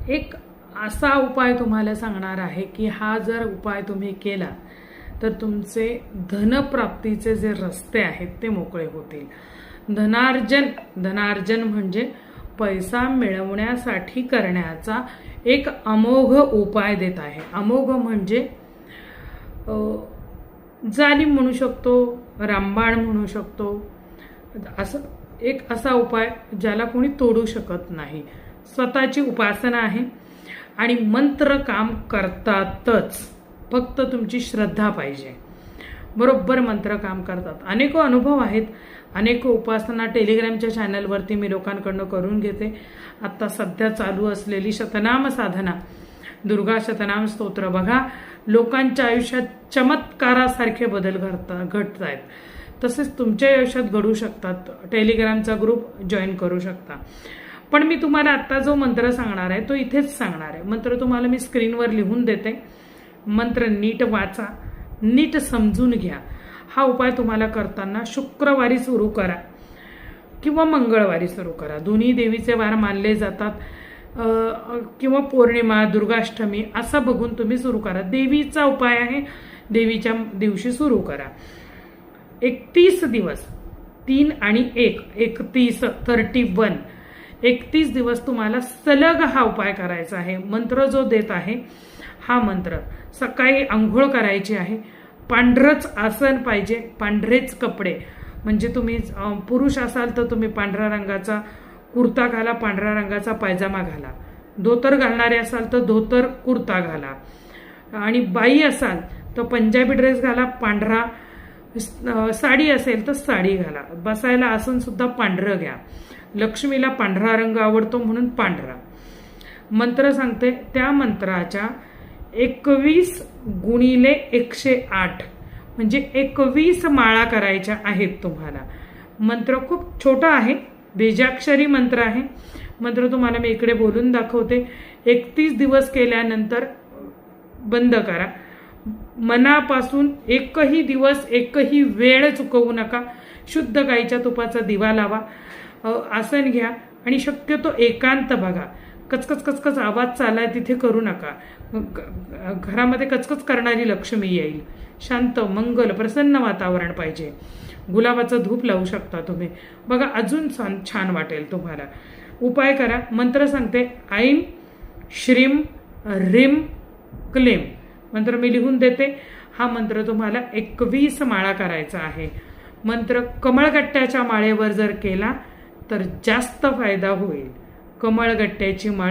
एक असा उपाय तुम्हाला सांगणार आहे की हा जर उपाय तुम्ही केला तर तुमचे धनप्राप्तीचे जे रस्ते आहेत ते मोकळे होतील। धनार्जन म्हणजे पैसा मिळवण्यासाठी करण्याचा एक अमोघ उपाय देत आहे। अमोघ म्हणजे जालिम म्हणू शकतो, रामबाण म्हणू शकतो, असं एक असा उपाय ज्याला कोणी तोडू शकत नाही। स्वतःची उपासना आहे आणि मंत्र काम करतातच, फक्त तुमची श्रद्धा पाहिजे। बरोबर मंत्र काम करतात। अनेक अनुभव आहेत, अनेक उपासना टेलिग्रामच्या चॅनलवरती मी लोकांकडून करून घेते। आता सध्या चालू असलेली शतनाम साधना, दुर्गा शतनाम स्तोत्र बघा, लोकांच्या आयुष्यात चमत्कारासारखे बदल घडत आहेत। तसेच तुमच्या आयुष्यात घडू शकतात। टेलिग्रामचा ग्रुप जॉईन करू शकता। पण मी तुम्हाला आता जो मंत्र सांगणार आहे तो इथेच सांगणार आहे। मंत्र तुम्हाला मी स्क्रीनवर लिहून देते। मंत्र नीट वाचा, नीट समजून घ्या। हा उपाय तुम्हाला करताना शुक्रवारी सुरू करा किंवा मंगळवारी सुरू करा। दोन्ही देवीचे वार मानले जातात, किंवा पौर्णिमा, दुर्गाष्टमी असं बघून तुम्ही सुरू करा। देवीचा उपाय आहे, देवीच्या दिवशी सुरू करा। 31 दिवस, 3 आणि 1, 31 दिवस तुम्हाला सलग हा उपाय करायचा आहे। मंत्र जो देत आहे हा मंत्र सकाळी आंघोळ करायची आहे। पांढरच आसन पाहिजे, पांढरेच कपडे, म्हणजे तुम्ही पुरुष असाल तर तुम्ही पांढऱ्या रंगाचा कुर्ता घाला, पांढऱ्या रंगाचा पायजामा घाला। धोतर घालणारे असाल तर धोतर कुर्ता घाला, आणि बाई असाल तर पंजाबी ड्रेस घाला, पांढरा साडी असेल तर साडी घाला। बसायला आसन सुद्धा पांढरं घ्या। लक्ष्मीला पांढरा रंग आवडतो म्हणून पांढरा। मंत्र सांगते, त्या मंत्राच्या 21 गुणिले 108 म्हणजे 21 माळा करायच्या आहेत तुम्हाला। मंत्र खूप छोटा आहे, बीजाक्षरी मंत्र आहे। मंत्र तुम्हाला मी इकडे बोलून दाखवते। 31 दिवस केल्यानंतर बंद करा। मनापासून एकही दिवस, एकही वेळ चुकवू नका। शुद्ध गाईच्या तुपाचा दिवा लावा, आसन घ्या आणि शक्यतो एकांत बघा। कचकच कचकच आवाज चालाय तिथे करू नका। घरामध्ये कचकच करणारी लक्ष्मी येईल। शांत, मंगल, प्रसन्न वातावरण पाहिजे। गुलाबाचं धूप लावू शकता तुम्ही, बघा अजून छान वाटेल तुम्हाला। उपाय करा। मंत्र सांगते, ऐं श्रीम ह्रीम क्लीम, मंत्र मी लिहून देते। हा मंत्र तुम्हाला 21 माळा करायचा आहे। मंत्र कमळगट्ट्याच्या माळेवर जर केला तर जास्त फायदा होईल। कमळगट्ट्याची माळ